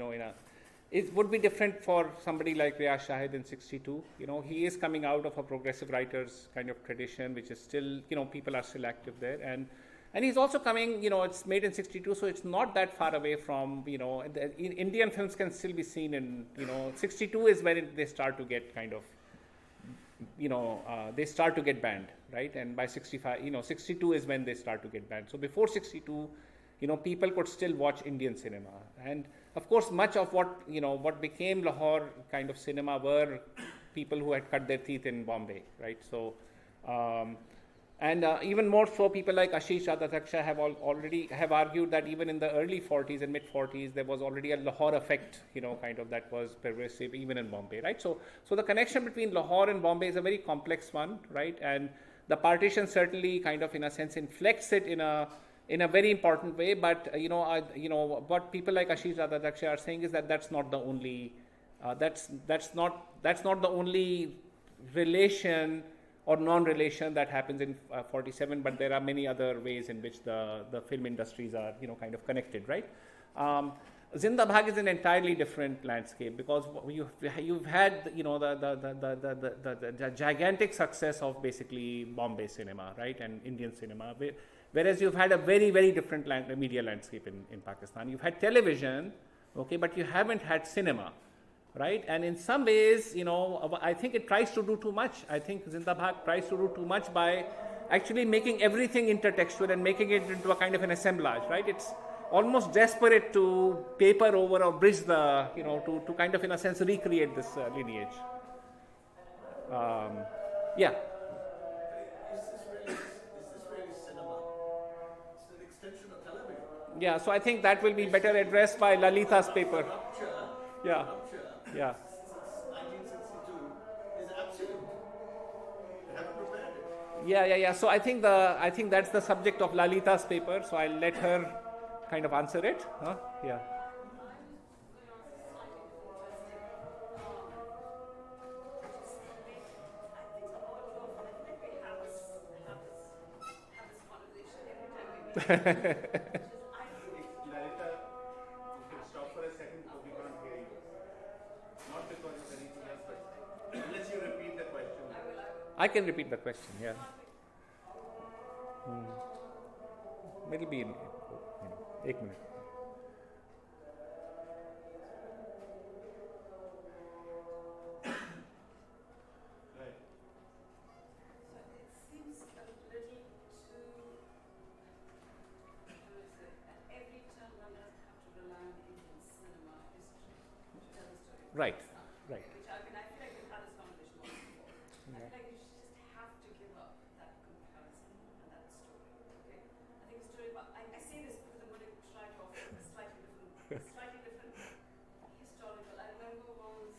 it would be different for somebody like Riaz Shahid in 62. He is coming out of a progressive writers kind of tradition, which is still, people are still active there. And he's also coming, it's made in 62, so it's not that far away from, Indian films can still be seen in, 62 is when they start to get kind of, they start to get banned, right? And by 65, 62 is when they start to get banned. So before 62, people could still watch Indian cinema. And of course, much of what became Lahore kind of cinema were people who had cut their teeth in Bombay, right? So, even more so, people like Ashish Adataksha have already argued that even in the early 40s and mid 40s, there was already a Lahore effect, kind of that was pervasive even in Bombay, right? So the connection between Lahore and Bombay is a very complex one, right? And the partition certainly kind of, in a sense, inflects it in a very important way. But what people like Ashish Adataksha are saying is that that's not the only that's not the only relation or non-relation that happens in 47, but there are many other ways in which the film industries are, kind of connected, right? Zinda Bhag is an entirely different landscape, because you've had, the gigantic success of basically Bombay cinema, right, and Indian cinema, whereas you've had a very, very different media landscape in Pakistan. You've had television, okay, but you haven't had cinema. Right, and in some ways, I think it tries to do too much. I think Zinda Bhag tries to do too much by actually making everything intertextual and making it into a kind of an assemblage. Right, it's almost desperate to paper over or bridge the, to kind of, in a sense, recreate this lineage. Yeah. Is this really cinema? It's an extension of television. Yeah. So I think that will be better addressed by Lalita's paper. Yeah. Yeah. 1962 is absolute. They haven't prepared it. Yeah. So I think that's the subject of Lalita's paper. So I'll let her kind of answer it. Huh? Yeah. Lalita, you can stop for a second because we can't hear you. I can repeat the question, yeah. It'll be in 1 minute. So it seems a little too, every turn one doesn't have to rely on Indian cinema history to tell the story. Right, right. Which I mean, I feel like we've had this conversation once before. I feel like you just have to give up that comparison and that story. Okay, I think the story. But I say this because I'm going to try to offer a slightly different historical. I remember once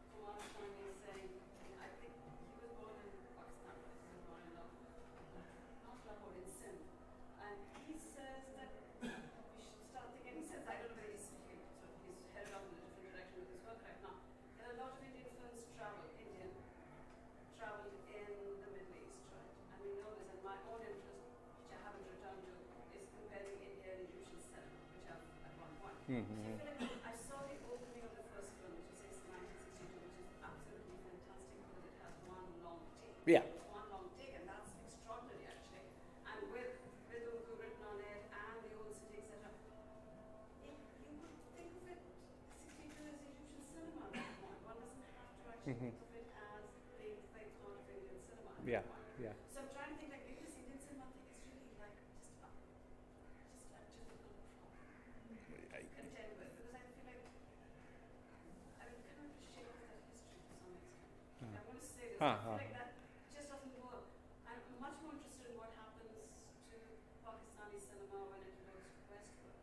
Kumar Sani saying, I think he was born in Pakistan, but he was born in Lahore, not Lahore, in Sindh, and he says that we should start thinking. He says, I don't know whether he's headed off in a different direction with his work right now. There are a lot of Indian films traveled in the Middle East, right? And we know this, and my own interest, which I haven't returned to, is comparing India and Egyptian cinema, which I've at one point. So I feel like I saw the opening of the first film, which is 1962, which is absolutely fantastic because it has one long take. Yeah. One long take, and that's extraordinary actually. And with Urdu written on it and the old city, etc. You would think of it 62 as Egyptian cinema at that point. One doesn't have to actually think of it as being based on Indian cinema at Yeah, that point. yeah. So I'm trying to think like maybe this Indian cinema thing is really like just a difficult problem to contend with because I feel like I mean kind of shake off that history to some extent. I want to say this. I feel like that just doesn't work. I'm much more interested in what happens to Pakistani cinema when it goes westward.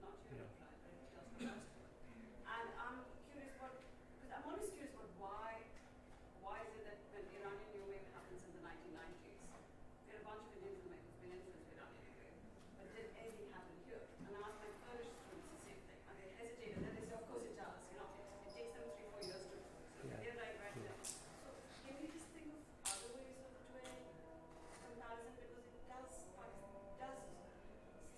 Not Europe, right? But it does go westward. And I'm curious because I'm always curious about why is it that when Iranian New Wave happens in the 1990s, there are a bunch of Indian filmmakers being influenced by Iranian New Wave, but did anything happen here? And I ask my Kurdish students the same thing, and they hesitate, and then they say, of course it does. It takes them 3-4 years to. They're right there. So can we just think of other ways of doing comparison because it does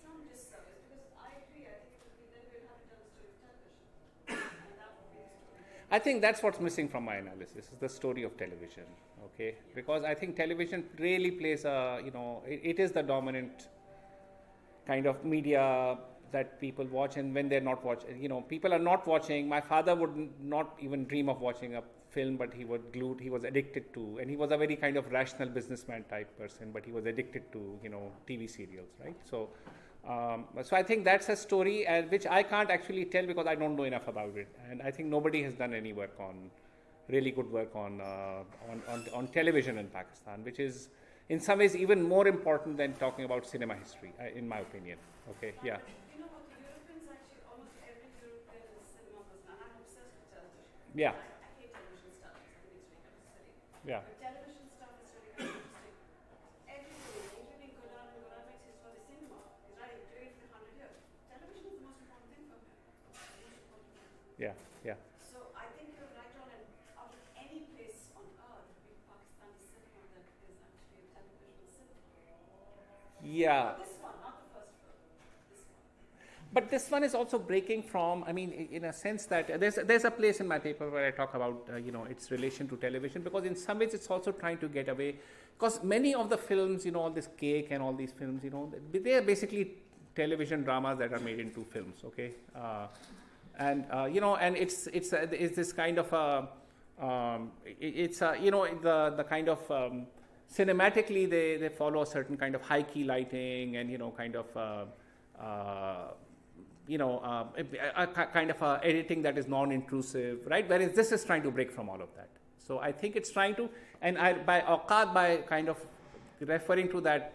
some disservice because I agree. I think it would be then we'll have to tell the story of television, and that would be the story. I think that's what's missing from my analysis is the story of television, okay? Because I think television really plays it is the dominant kind of media that people watch, and when they're not watching, people are not watching. My father would not even dream of watching a film, but he was addicted to, and he was a very kind of rational businessman type person, but he was addicted to, TV serials, right? So I think that's a story which I can't actually tell because I don't know enough about it, and I think nobody has done any work really good work on television in Pakistan, which is in some ways even more important than talking about cinema history, in my opinion. Okay, yeah. You know what? The Europeans actually, almost every European cinema person, and I'm obsessed with television. Yeah. I hate television stuff. I think it's really kind of silly. Yeah. But television stuff is really kind of interesting. Everything, including Golan and Golan makes his for the cinema. He's writing doing it for 100 years. Television is the most important thing for him. Yeah, yeah. So I think you're right on, and out of any place on earth, be Pakistani cinema that is actually a television cinema. Yeah. Not this one, not the first film. This one. But this one is also breaking from, in a sense that there's a place in my paper where I talk about, its relation to television, because in some ways it's also trying to get away, because many of the films, all this Cake and all these films, they are basically television dramas that are made into films, okay? And it's this kind of the kind of cinematically they follow a certain kind of high key lighting and kind of a kind of editing that is non-intrusive, right? Whereas this is trying to break from all of that. So I think it's trying to, and by kind of referring to that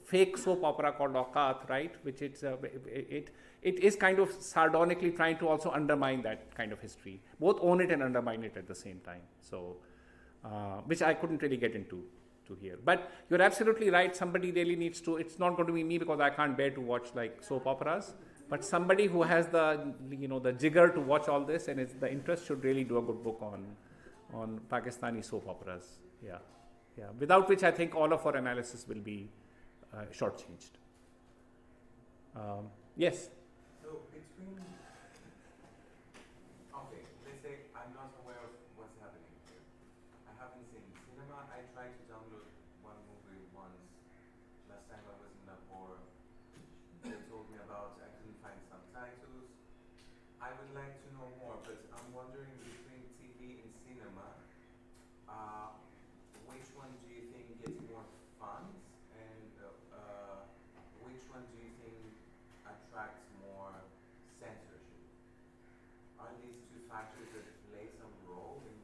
fake soap opera called Auqat, right? Which it is kind of sardonically trying to also undermine that kind of history, both own it and undermine it at the same time. So, which I couldn't really get into here. But you're absolutely right. Somebody really needs to. It's not going to be me because I can't bear to watch like soap operas. But somebody who has the the jigger to watch all this and the interest should really do a good book on Pakistani soap operas. Yeah, yeah. Without which I think all of our analysis will be shortchanged. Yes. So between, okay, let's say I'm not aware of what's happening here. I haven't tried to download one movie once. Last time I was in Lahore. They told me about, I couldn't find subtitles. I would like to know more, but I'm wondering between TV and cinema, which one do you think gets more funds, and which one do you think attracts more censorship? Are these two factors that play some role in?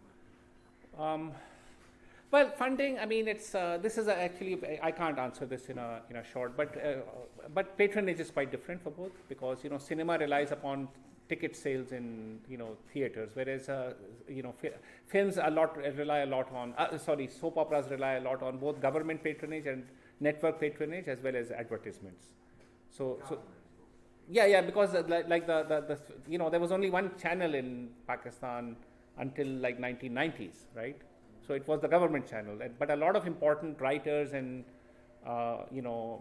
Well, funding. I mean, it's this is actually I can't answer this in a short, but patronage is quite different for both, because cinema relies upon ticket sales in theaters, whereas films rely a lot on soap operas rely a lot on both government patronage and network patronage as well as advertisements. So yeah, because like the there was only one channel in Pakistan until like 1990s, right? So it was the government channel, but a lot of important writers and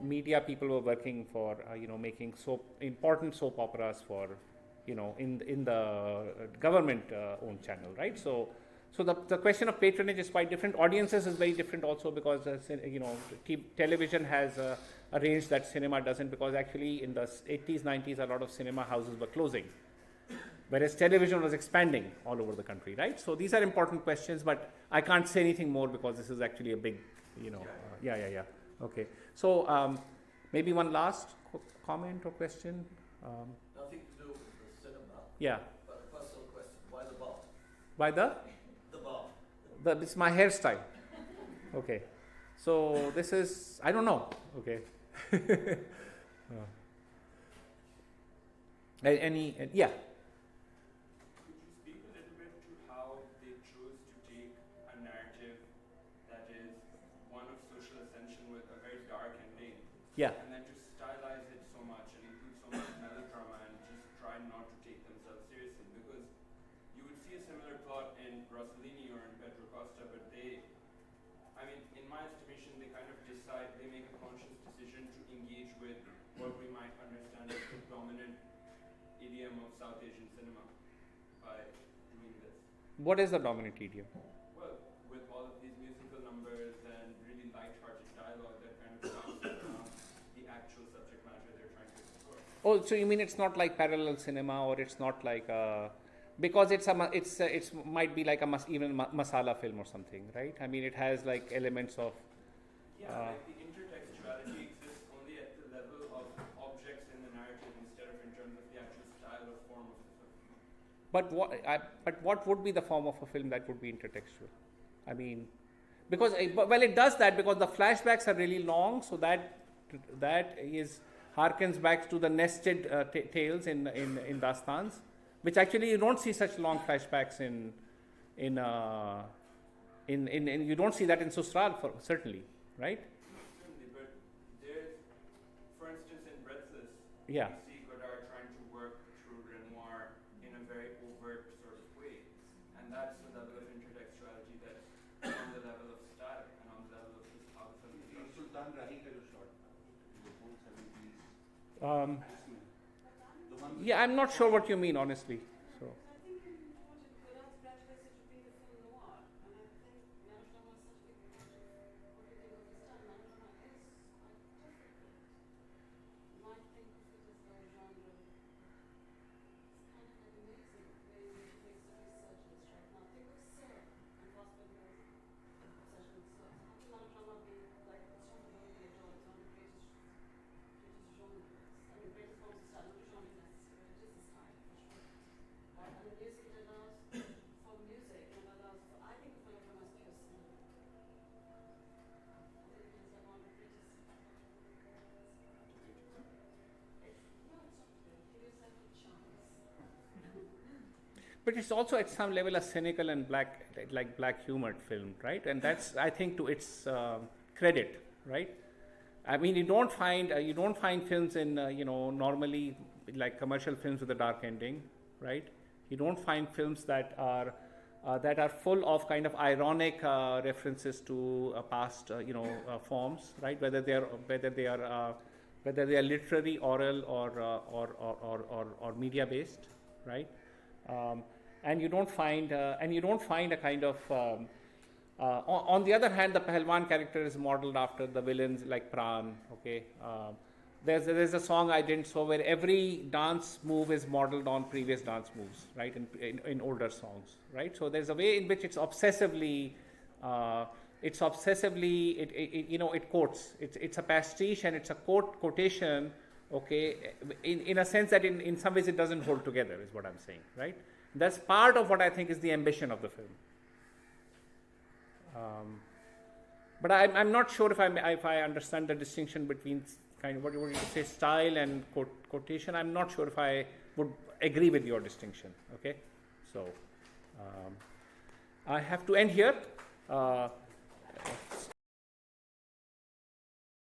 media people were working for making important soap operas for in the government owned channel, right? So the question of patronage is quite different. Audiences is very different also, because television has a range that cinema doesn't, because actually in the 80s 90s a lot of cinema houses were closing, whereas television was expanding all over the country, right? So these are important questions, but I can't say anything more because this is actually a big, yeah. Okay. So maybe one last comment or question. Nothing to do with the cinema. Yeah. But a personal question. Why the bomb? Why the? The bomb. It's my hairstyle. Okay. So this is, I don't know. Okay. Yeah. Could you speak a little bit to how they chose to take a narrative that is one of social ascension with a very dark ending, Yeah. and then to stylize it so much and include so much melodrama and just try not to take themselves seriously? Because you would see a similar plot in Rossellini or in Pedro Costa, but in my estimation, they kind of decide, they make a conscious decision to engage with what we might understand as the dominant idiom of South Asian cinema by doing this. What is the dominant idiom? Well, with all of these musical numbers and really light-hearted dialogue that kind of bounces around the actual subject matter they're trying to explore. Oh, so you mean it's not like parallel cinema, or it's not like because it's might be like even masala film or something, right? I mean, it has like elements of. Like the intertextuality exists only at the level of objects in the narrative instead of in terms of the actual style or form of the film. But what would be the form of a film that would be intertextual? I mean, because it does that because the flashbacks are really long, so that harkens back to the nested tales in dastans, which actually you don't see such long flashbacks in you don't see that in Susral certainly, right? Certainly, but there's, for instance, in Breathless, Yeah. you see Godard trying to work through Renoir in a very overt sort of way, and that's the level of intertextuality that's on the level of style and on the level of just how the film is structured. Sultan Rahi ka jo shot tha, the whole 70s. The one with Yeah, I'm not sure what you mean, honestly. So. I think in Godard's Breathless, it would be the film noir, and I think melodrama is such a big part of what we think of as time. Melodrama is quite difficult. You might think of it as a genre. It's kind of like amazing the way it makes the researchers right now. Think of Sir and Fassbinder's obsession with Sir. How can melodrama be like its own ability at all? It's one of the greatest genres. I mean, greatest forms of style. Not a genre necessarily, it is a style for sure. Right? And the music it allows for music, and it allows for, I think of melodrama as pure cinema. I think it is like one of the greatest. Give yourself a chance. But it's also at some level a cynical and black humored film, right? And that's, I think, to its credit, right? I mean, you don't find films in normally like commercial films with a dark ending, right? You don't find films that are full of kind of ironic references to past forms, right? Whether they are literary, oral, or media based, right? And you don't find a kind of On the other hand, the Pahalwan character is modeled after the villains like Pran. Okay, there's a song I didn't show where every dance move is modeled on previous dance moves, right? In older songs, right? So there's a way in which it's obsessively it quotes. It's a pastiche and it's a quotation. Okay, in a sense that in some ways it doesn't hold together, is what I'm saying, right? That's part of what I think is the ambition of the film. But I'm not sure if I understand the distinction between kind of what you say style and quotation. I'm not sure if I would agree with your distinction. Okay, so I have to end here.